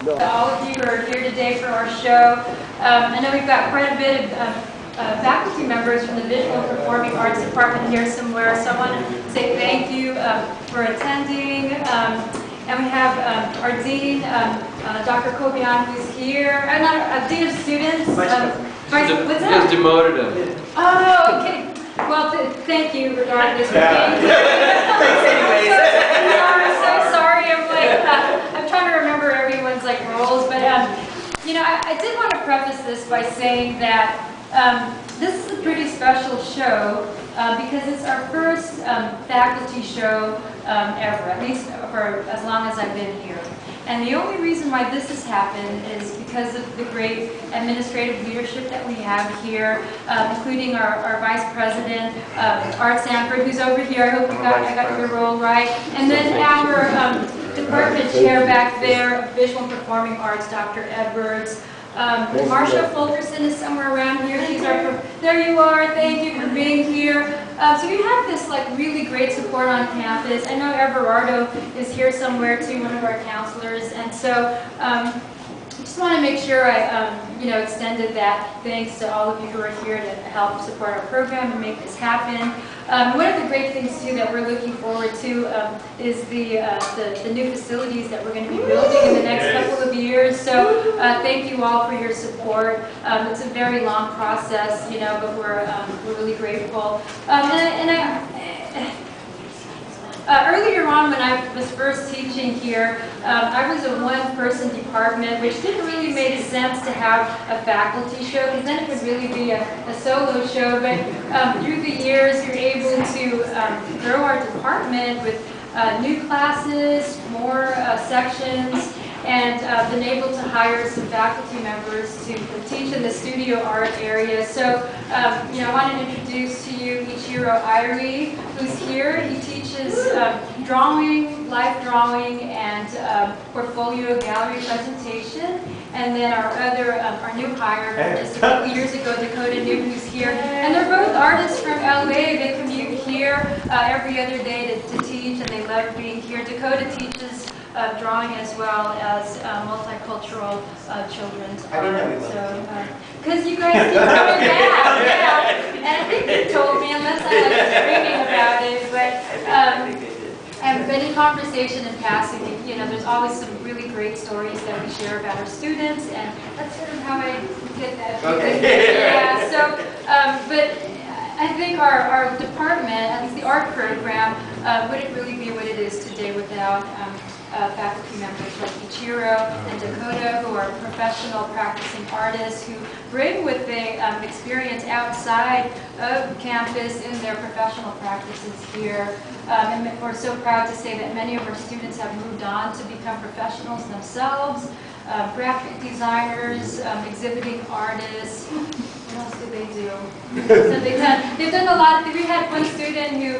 All of you who are here today for our show. I know we've got quite a bit of faculty members from the Visual and Performing Arts Department here somewhere, so I want to say thank you for attending. And we have our Dean, Dr. Kobian, who's here. Not Dean of Students. What's that? Just demoted him. Oh, okay. Well, thank you regardless for being here. Thanks anyways. I'm so sorry. I'm trying to remember everyone's roles, but you know, I did want to preface this by saying that this is a pretty special show because it's our first faculty show ever, at least for as long as I've been here. And the only reason why this has happened is because of the great administrative leadership that we have here, including our Vice President, Art Sanford, who's over here. I hope I got your role right. And then our Department Chair back there, Visual and Performing Arts, Dr. Edwards. Marsha Fulkerson is somewhere around here. She's there you are. Thank you for being here. So we have this really great support on campus. I know Everardo is here somewhere too, one of our counselors. And so I just want to make sure I extended that thanks to all of you who are here to help support our program and make this happen. One of the great things too that we're looking forward to is the new facilities that we're going to be building in the next couple of years. So thank you all for your support. It's a very long process, but we're really grateful. Earlier on, when I was first teaching here, I was a one-person department, which didn't really make sense to have a faculty show, because then it would really be a solo show. But through the years, you're able to grow our department with new classes, more sections, and been able to hire some faculty members to teach in the studio art area. So, I want to introduce to you Ichiro Irie, who's here. He teaches drawing, life drawing, and portfolio gallery presentation. And then our new hire from just a couple years ago, Dakota New, who's here. And they're both artists from LA. They commute here every other day to teach, and they love being here. Dakota teaches drawing as well as multicultural children's art. I didn't know we loved because you guys keep coming back, yeah. And I think you told me, unless I was screaming about it, but I've been in conversation in passing. There's always some really great stories that we share about our students, and that's sort of how I get that. Okay. Yeah. So, but I think our department, at least the art program, wouldn't really be what it is today without faculty members like Ichiro and Dakota, who are professional practicing artists who bring with them experience outside of campus in their professional practices here. And we're so proud to say that many of our students have moved on to become professionals themselves, graphic designers, exhibiting artists. What else do they do? So they've done a lot. We had one student who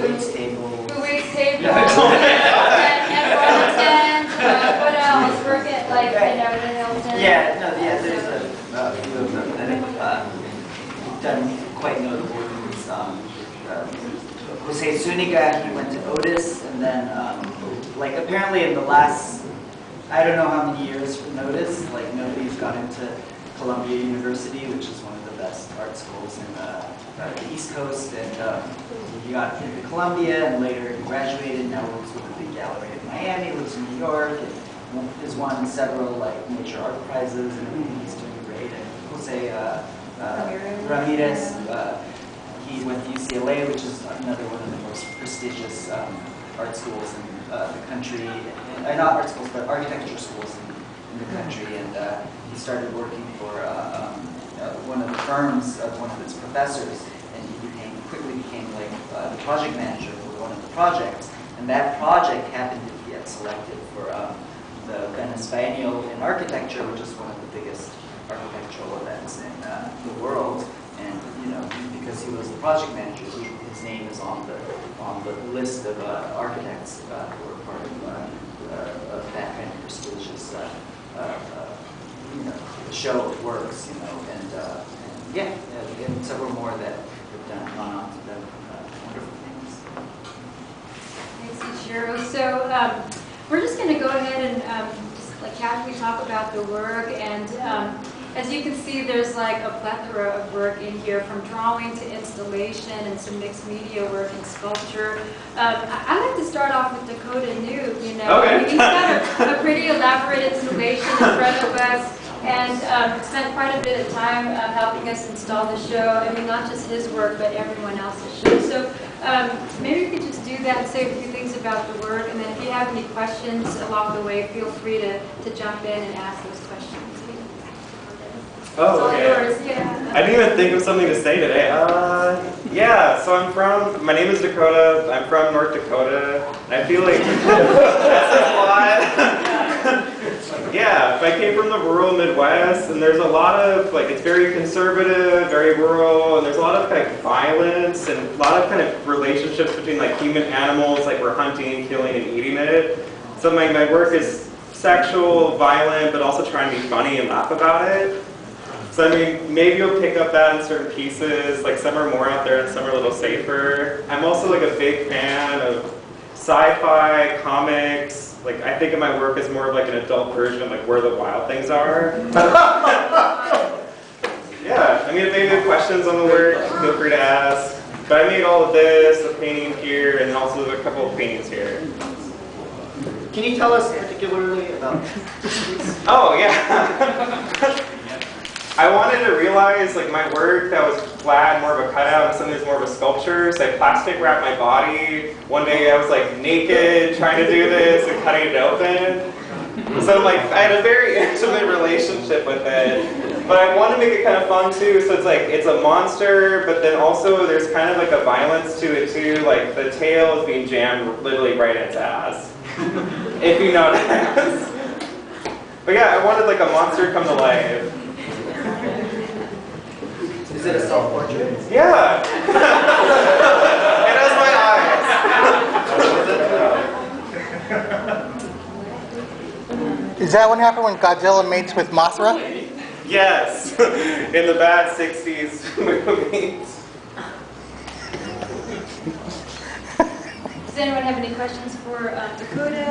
waits tables, and bartends. What else? Work at the Hilton. There's a few of them that have done quite notable things. Jose Zuniga, he went to Otis, and then apparently in the last, I don't know how many years from Otis, nobody's got into Columbia University, which is one of the best art schools in the East Coast, and he got into Columbia, and later he graduated, now works with a big gallery in Miami, lives in New York, and has won several major art prizes, and he's doing great. And Jose Ramirez, he went to UCLA, which is another one of the most prestigious art schools in the country, not art schools, but architecture schools in the country, and he started working for one of the firms of one of its professors, and he quickly became the project manager for one of the projects, and that project happened to get selected for the Venice Biennial in Architecture, which is one of the biggest architectural events in the world, and because he was the project manager, his name is on the list of architects who are part of that kind of prestigious show of works, and several more that have gone on to them wonderful things. Thanks, Ichiro. So we're just going to go ahead and just like casually talk about the work. And as you can see, there's like a plethora of work in here, from drawing to installation and some mixed media work and sculpture. I like to start off with Dakota Noob, you know. Okay. I mean, he's got a pretty elaborate installation in front of us, and spent quite a bit of time helping us install the show. I mean, not just his work, but everyone else's show. So maybe we could just do that and say a few things about the work, and then if you have any questions along the way, feel free to jump in and ask those questions. Oh, okay. Yours, yeah. I didn't even think of something to say today. Yeah, so my name is Dakota. I'm from North Dakota. And I feel like that's a lot. Yeah, I came from the rural Midwest, and there's a lot of, like, it's very conservative, very rural, and there's a lot of, like, violence, and a lot of kind of relationships between, like, human animals, like we're hunting, killing, and eating it. So my work is sexual, violent, but also trying to be funny and laugh about it. So I mean, maybe you'll pick up that in certain pieces, like some are more out there and some are a little safer. I'm also like a big fan of sci-fi, comics. Like I think of my work as more of like an adult version of like Where the Wild Things Are. Yeah, I mean if any questions on the work, feel free to ask. But I made all of this, a painting here, and also a couple of paintings here. Can you tell us particularly about Oh yeah. I wanted to realize like my work that was flat, more of a cutout, and something that's more of a sculpture. So I plastic wrapped my body. One day I was like naked trying to do this and cutting it open. So like I had a very intimate relationship with it. But I wanted to make it kind of fun too. So it's like it's a monster, but then also there's kind of like a violence to it too. Like the tail is being jammed literally right in its ass. If you notice. But yeah, I wanted like a monster come to life. Is it a self-portrait? Yeah. It has my eyes. Is that what happened when Godzilla mates with Mothra? Yes. In the bad 60s movies. Does anyone have any questions for Dakota?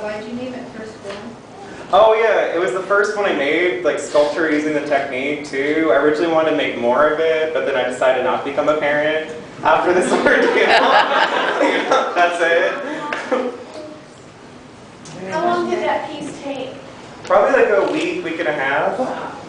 Why did you name it Firstborn? Oh yeah, it was the first one I made, like sculpture using the technique too. I originally wanted to make more of it, but then I decided not to become a parent after this ordeal. That's it. How long did that piece take? Probably like a week and a half.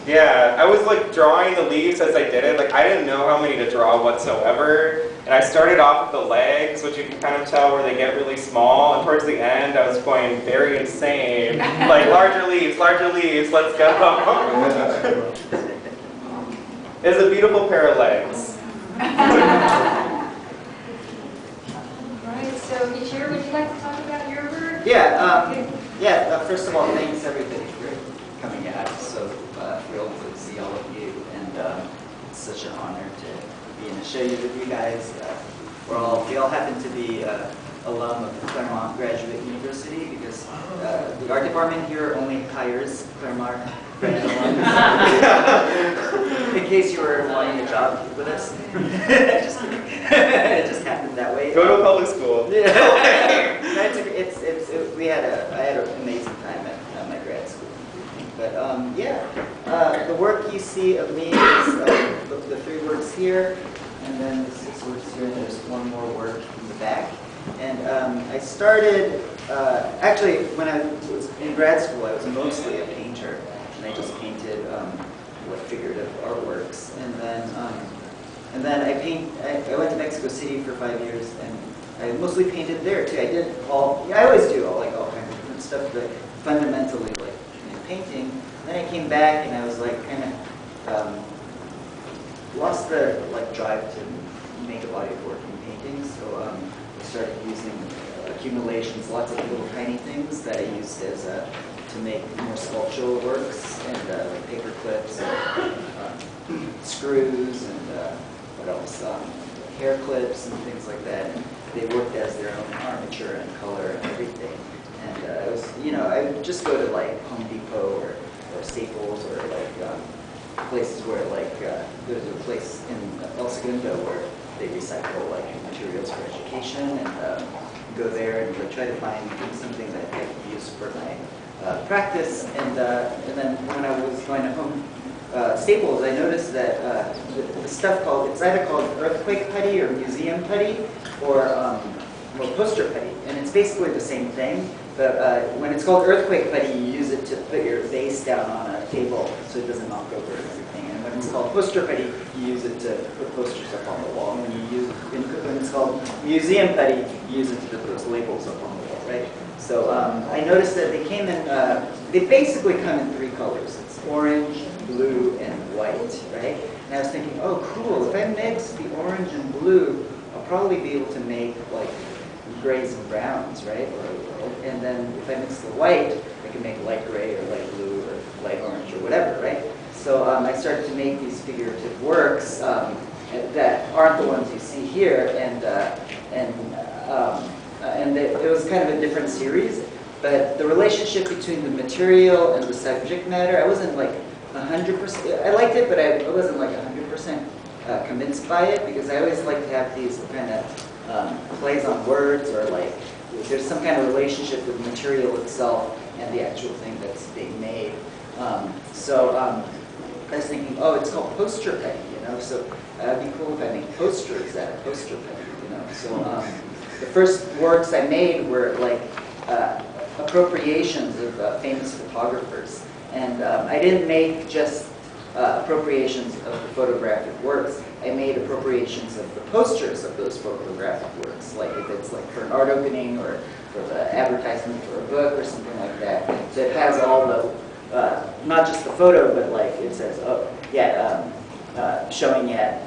Yeah, I was like drawing the leaves as I did it. Like I didn't know how many to draw whatsoever. And I started off with the legs, which you can kind of tell where they get really small. And towards the end, I was going very insane. Like larger leaves, let's go. It's a beautiful pair of legs. Right, so Ichiro, would you like to talk about your work? Yeah, first of all, thanks everybody for coming out. So thrilled to see all of you, and it's such an honor to be in a show with you guys. We all happen to be alum of Claremont Graduate University because the art department here only hires Claremont graduate alums. In case you were wanting a job with us. Just kidding. It just happened that way. Go to a public school. Yeah. I had an amazing time at my grad school. But the work you see of me is the 3 works here, and then the 6 works here, and there's one more work in the back. And I started, actually, when I was in grad school, I was mostly a painter, and I just painted figurative artworks. And then I went to Mexico City for 5 years, and I mostly painted there too. I always do all kinds of different stuff, but fundamentally painting. Then I came back and I was like kind of lost the drive to make a body of work in painting. So I started using accumulations, lots of little tiny things that I used as to make more sculptural works, and paper clips, and screws, and what else? Hair clips and things like that. And they worked as their own armature and color and everything. And it was, I would just go to Home Depot or Staples or places where there's a place in El Segundo where they recycle materials for education, and go there and try to find something that I could use for my practice, and then when I was going to Home Staples, I noticed that the stuff it's either called earthquake putty or museum putty or poster putty, and it's basically the same thing. But when it's called earthquake putty, you use it to put your vase down on a table so it doesn't knock over and everything. And when it's called poster putty, you use it to put posters up on the wall. And when it's called museum putty, you use it to put those labels up on the wall, right? So I noticed that they came in, they basically come in 3 colors. It's orange, blue, and white, right? And I was thinking, oh, cool, if I mix the orange and blue, I'll probably be able to make like grays and browns, right? And then if I mix the white, I can make light gray or light blue or light orange or whatever, right? So I started to make these figurative works that aren't the ones you see here, and it was kind of a different series. But the relationship between the material and the subject matter, I wasn't like 100%. I liked it, but I wasn't like 100% convinced by it, because I always like to have these kind of plays on words, or like there's some kind of relationship with the material itself and the actual thing that's being made. So I was thinking, oh, it's called poster putty, you know, so it'd be cool if I make posters out of poster putty, you know. So the first works I made were like appropriations of famous photographers. And I didn't make just appropriations of the photographic works. I made appropriations of the posters of those photographic works, like if it's like for an art opening or for the advertisement for a book or something like that. So it has all the, not just the photo, but like it says, oh, yeah, showing at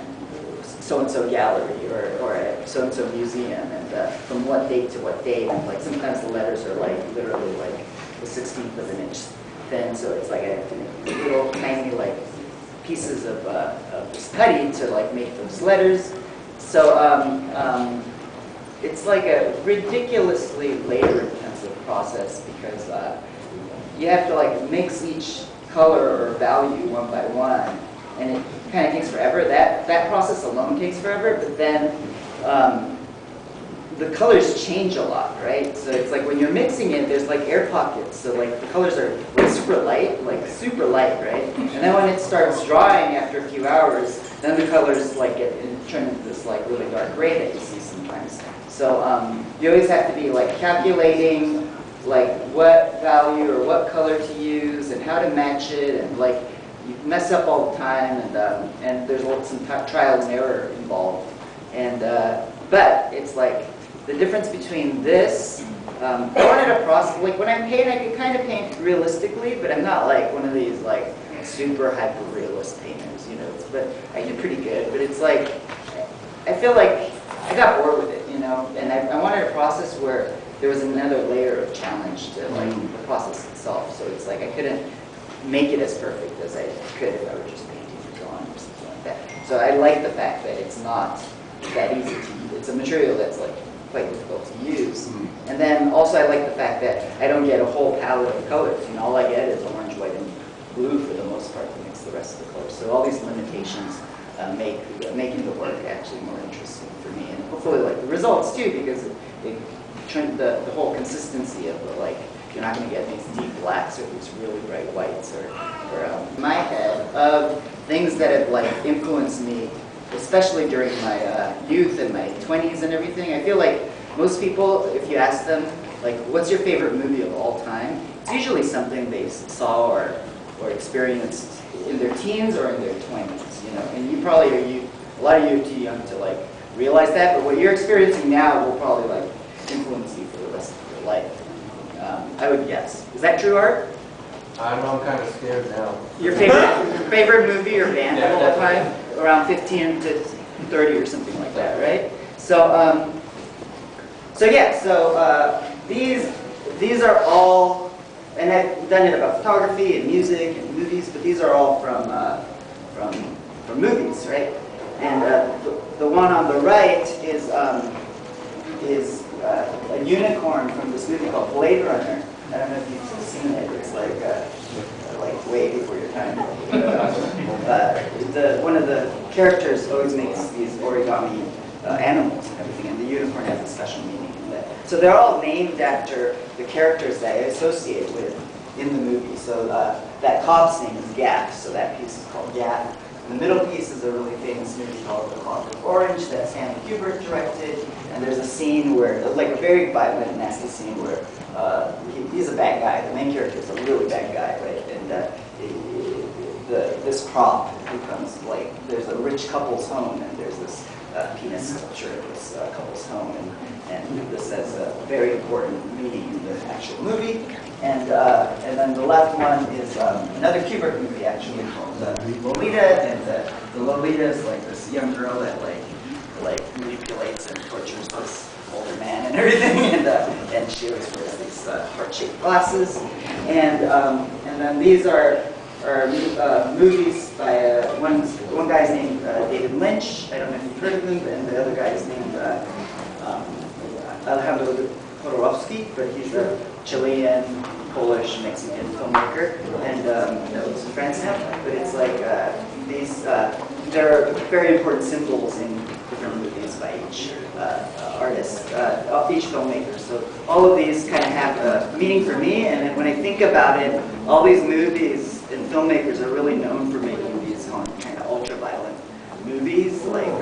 so-and-so gallery or at so-and-so museum, and from what date to what date. And like sometimes the letters are like literally like the 16th of an inch thin, so it's like I have to make little tiny like pieces of this putty to like make those letters. So it's like a ridiculously labor-intensive process, because you have to like mix each color or value one by one, and it kind of takes forever. That process alone takes forever, but then the colors change a lot, right? So it's like when you're mixing it, there's like air pockets. So like the colors are like super light, right? And then when it starts drying after a few hours, then the colors like turn into this like really dark gray that you see sometimes. So you always have to be like calculating like what value or what color to use and how to match it, and like you mess up all the time, and there's some trial and error involved. And but it's like the difference between this, I wanted a process, like when I paint, I can kind of paint realistically, but I'm not like one of these like super hyper-realist painters, you know, but I do pretty good. But it's like, I feel like I got bored with it, you know, and I wanted a process where there was another layer of challenge to like the process itself. So it's like I couldn't make it as perfect as I could if I were just painting or drawing or something like that. So I like the fact that it's not that easy to use. It's a material that's like quite difficult to use. And then also I like the fact that I don't get a whole palette of colors. You know, all I get is orange, white, and blue for the most part to mix the rest of the colors. So all these limitations make making the work actually more interesting for me, and hopefully like the results too, because it turned the whole consistency of the, like, you're not going to get these deep blacks or these really bright whites or in my head of things that have like influenced me, especially during my youth and my 20s and everything. I feel like most people, if you ask them, like, what's your favorite movie of all time? It's usually something they saw or experienced in their teens or in their 20s, you know. And you probably are, a lot of you are too young to like realize that, but what you're experiencing now will probably like influence you for the rest of your life. I would guess. Is that true, Art? I know, I'm kind of scared now. Your favorite movie or band of all time? Around 15 to 30 or something like that, right? So, these are all, and I've done it about photography and music and movies, but these are all from movies, right? And the one on the right is a unicorn from this movie called Blade Runner. I don't know if you've seen it. It's like way before your time. One of the characters always makes these origami animals and everything, and the unicorn has a special meaning in that. So they're all named after the characters that I associate with in the movie. So that cop's name is Gap, so that piece is called Gap. And the middle piece is a really famous movie called The Clockwork Orange that Stanley Kubrick directed. And there's a scene where, like a very violent and nasty scene where he's a bad guy. The main character is a really bad guy, right? And this prop becomes like, there's a rich couple's home and there's this penis sculpture at this couple's home. And this has a very important meaning in the actual movie. And then the left one is another Kubrick movie actually called Lolita. And the Lolita is like this young girl that like manipulates and tortures this older man and everything. And she always wears these heart-shaped glasses. And then these are movies by one guy's named David Lynch. I don't know if you've heard of him, and the other guy's named Alejandro Jodorowsky, but he's a Chilean, Polish, Mexican filmmaker, and no, some friends now. But it's like there are very important symbols in different movies by each artist, each filmmaker. So all of these kind of have a meaning for me, and then when I think about it, all these movies and filmmakers are really known for making these kind of ultra-violent movies, like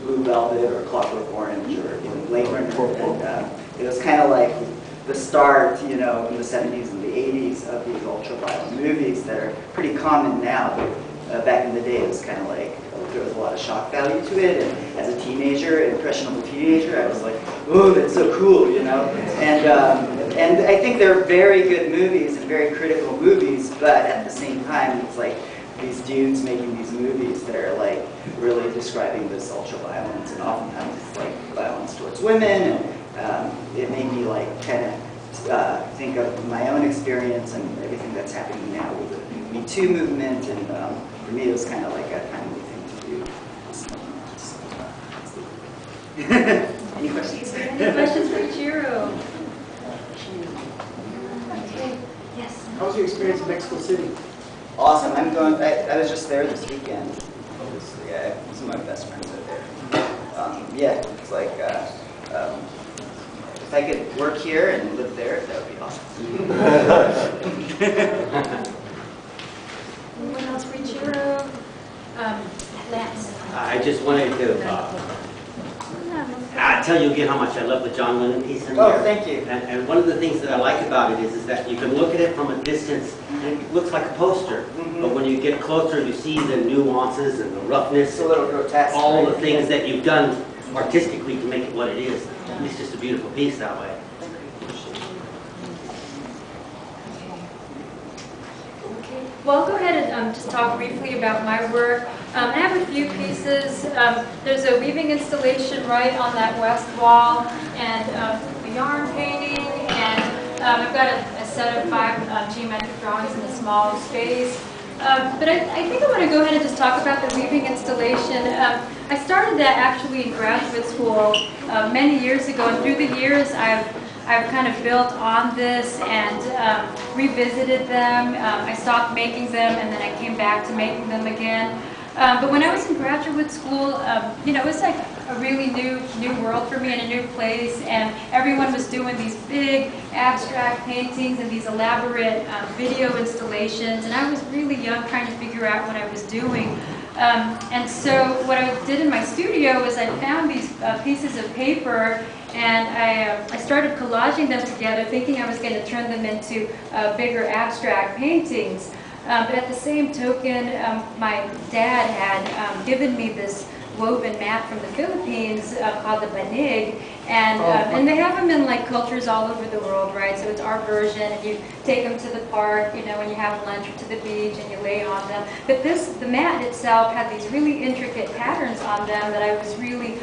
Blue Velvet or Clockwork Orange or even Blade Runner. And it was kind of like the start, in the 70s and the 80s of these ultra-violent movies that are pretty common now. But back in the day, it was kind of like there was a lot of shock value to it. And as a teenager, impressionable teenager, I was like, "Oh, that's so cool," And I think they're very good movies and very critical movies. But at the same time, it's like these dudes making these movies that are like really describing this ultra-violence, and oftentimes it's like violence towards women. And it made me like kind of think of my own experience and everything that's happening now with the Me Too movement. And for me, it was kind of like a timely thing to do. Any questions? Any questions for Chiro? Okay. Yes. How was your experience in Mexico City? Awesome. I was just there this weekend. Some of my best friends are there. It's like if I could work here and live there, that would be awesome. Anyone else for Chiro? Lance. I just wanted to tell you again how much I love the John Lennon piece in there. Oh, thank you. And one of the things that I like about it is that you can look at it from a distance and it looks like a poster. Mm-hmm. But when you get closer, you see the nuances and the roughness, It's a little grotesque. all right? the things that you've done artistically to make it what it is. It's just a beautiful piece that way. Well, I'll go ahead and just talk briefly about my work. I have a few pieces. There's a weaving installation right on that west wall, and a yarn painting, and I've got a set of 5 geometric drawings in a small space. But I think I want to go ahead and just talk about the weaving installation. I started that actually in graduate school many years ago, and through the years I've kind of built on this and revisited them. I stopped making them, and then I came back to making them again. But when I was in graduate school, it was like a really new world for me and a new place, and everyone was doing these big abstract paintings and these elaborate video installations, and I was really young trying to figure out what I was doing. And so what I did in my studio was I found these pieces of paper, and I started collaging them together, thinking I was going to turn them into bigger abstract paintings. But at the same token, my dad had given me this woven mat from the Philippines called the banig, and they have them in like cultures all over the world, right? So it's our version, and you take them to the park, when you have lunch, or to the beach, and you lay on them. But the mat itself had these really intricate patterns on them that I was really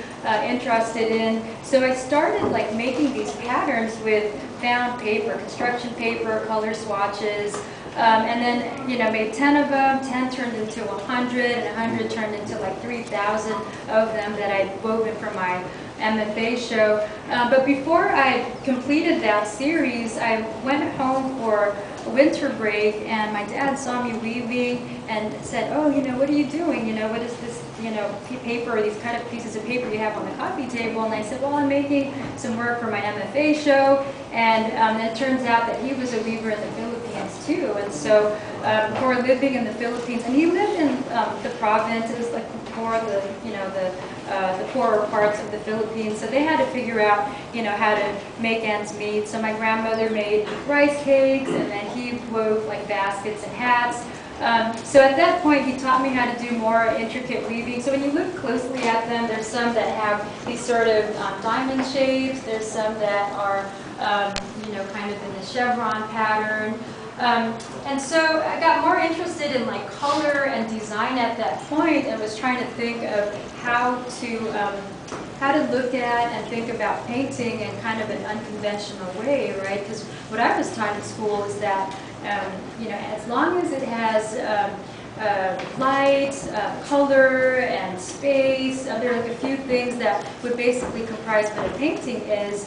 interested in. So I started like making these patterns with found paper, construction paper, color swatches. And then, made 10 of them, 10 turned into 100, and 100 turned into like 3,000 of them that I'd woven for my MFA show. But before I completed that series, I went home for a winter break, and my dad saw me weaving and said, "Oh, what are you doing? What is this, paper, or these kind of pieces of paper you have on the coffee table?" And I said, "Well, I'm making some work for my MFA show." And it turns out that he was a weaver in the Philippines too. And so for living in the Philippines, and he lived in the province. It was like more the, the poorer parts of the Philippines. So they had to figure out, how to make ends meet. So my grandmother made rice cakes, and then he wove like baskets and hats. So at that point, he taught me how to do more intricate weaving. So when you look closely at them, there's some that have these sort of diamond shapes. There's some that are, kind of in the chevron pattern. And so I got more interested in like color and design at that point, and was trying to think of how to look at and think about painting in kind of an unconventional way, right? Because what I was taught in school is that as long as it has light, color, and space, there are like a few things that would basically comprise what a painting is,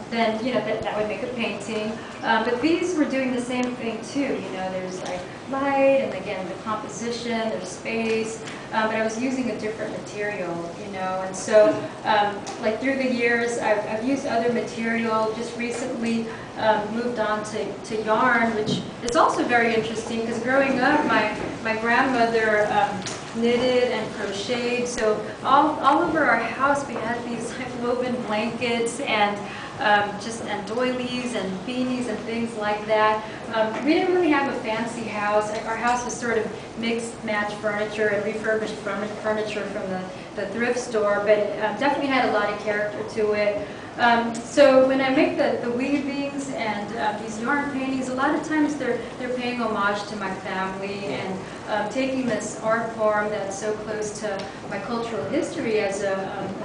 then that would make a painting. But these were doing the same thing too. There's like light, and again the composition, there's space. But I was using a different material, and so like through the years, I've used other material. Just recently moved on to yarn, which is also very interesting because growing up, my grandmother knitted and crocheted. So all over our house, we had these like woven blankets and and doilies and beanies and things like that. We didn't really have a fancy house. Our house was sort of mixed match furniture and refurbished furniture from the thrift store, but definitely had a lot of character to it. So when I make the weavings and these yarn paintings, a lot of times they're paying homage to my family and taking this art form that's so close to my cultural history as a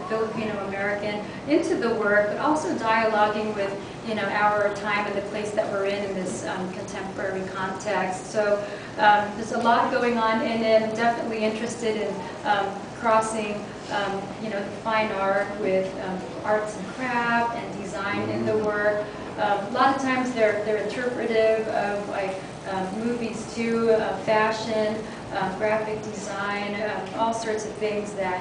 Filipino-American into the work, but also dialoguing with our time and the place that we're in this contemporary context. So there's a lot going on in it. I'm definitely interested in crossing fine art with arts and craft and design in the work. A lot of times they're interpretive of like movies too, fashion, graphic design, all sorts of things that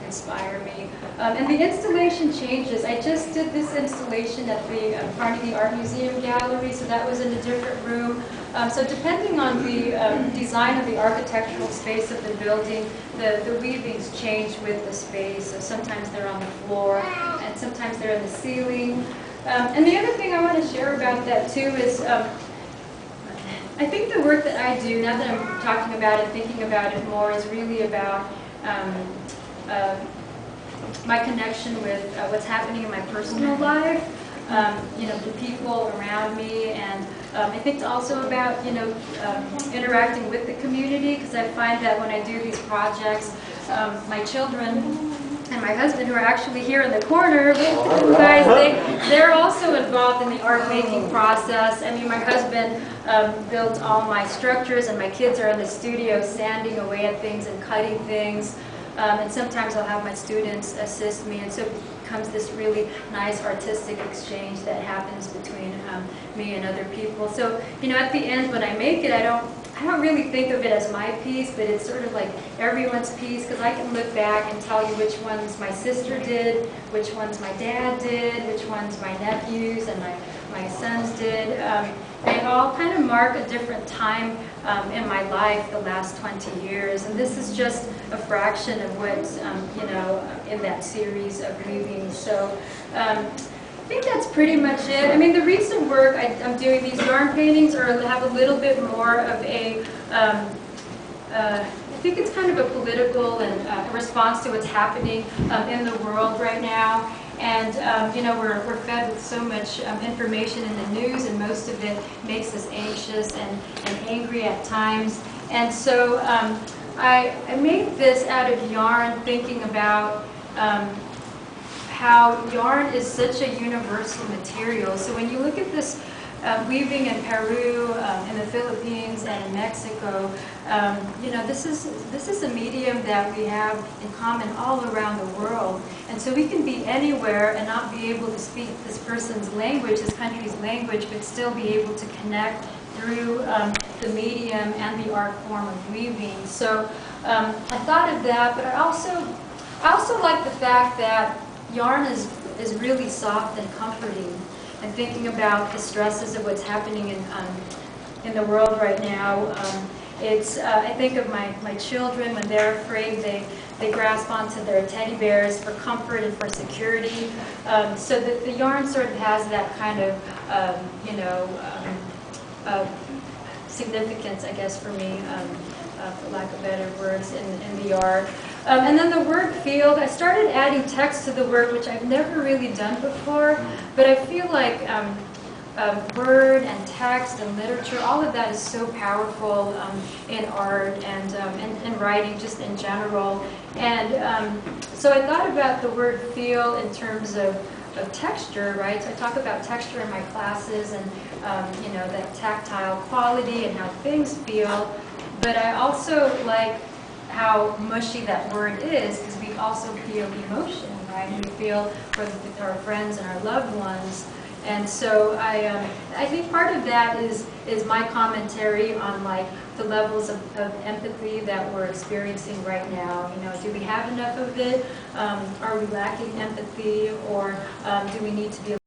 inspire me. And the installation changes. I just did this installation at the Carnegie Art Museum Gallery, so that was in a different room. So depending on the design of the architectural space of the building, the weavings change with the space. So sometimes they're on the floor, and sometimes they're in the ceiling. And the other thing I want to share about that too is I think the work that I do, now that I'm talking about it, thinking about it more, is really about my connection with what's happening in my personal life, the people around me, and I think also about, interacting with the community, because I find that when I do these projects, my children and my husband, who are actually here in the corner, you guys, they're also involved in the art making process. I mean, my husband built all my structures, and my kids are in the studio sanding away at things and cutting things. And sometimes I'll have my students assist me, and so it becomes this really nice artistic exchange that happens between me and other people. So, at the end when I make it, I don't really think of it as my piece, but it's sort of like everyone's piece, because I can look back and tell you which ones my sister did, which ones my dad did, which ones my nephews and my sons did. They all kind of mark a different time in my life the last 20 years. And this is just a fraction of what's, in that series of weaving. So I think that's pretty much it. I mean, the recent work I'm doing, these yarn paintings have a little bit more of a, I think it's kind of a political and a response to what's happening in the world right now. And we're fed with so much information in the news, and most of it makes us anxious and angry at times. And so I made this out of yarn, thinking about how yarn is such a universal material. So when you look at this weaving in Peru, in the Philippines, and in Mexico, this is a medium that we have in common all around the world. And so we can be anywhere and not be able to speak this person's language, this country's language, but still be able to connect through the medium and the art form of weaving. So I thought of that, but I also like the fact that yarn is really soft and comforting. and thinking about the stresses of what's happening in the world right now. I think of my children when they're afraid, they grasp onto their teddy bears for comfort and for security. So the yarn sort of has that kind of, significance, I guess, for me, for lack of better words, in the yard. And then the word field, I started adding text to the word, which I've never really done before, but I feel like word and text and literature, all of that is so powerful in art and writing just in general. And so I thought about the word feel in terms of texture, right? So I talk about texture in my classes and, that tactile quality and how things feel. But I also like how mushy that word is, because we also feel emotion, right? We feel for our friends and our loved ones. And so I think part of that is my commentary on like the levels of empathy that we're experiencing right now. Do we have enough of it? Are we lacking empathy, or do we need to be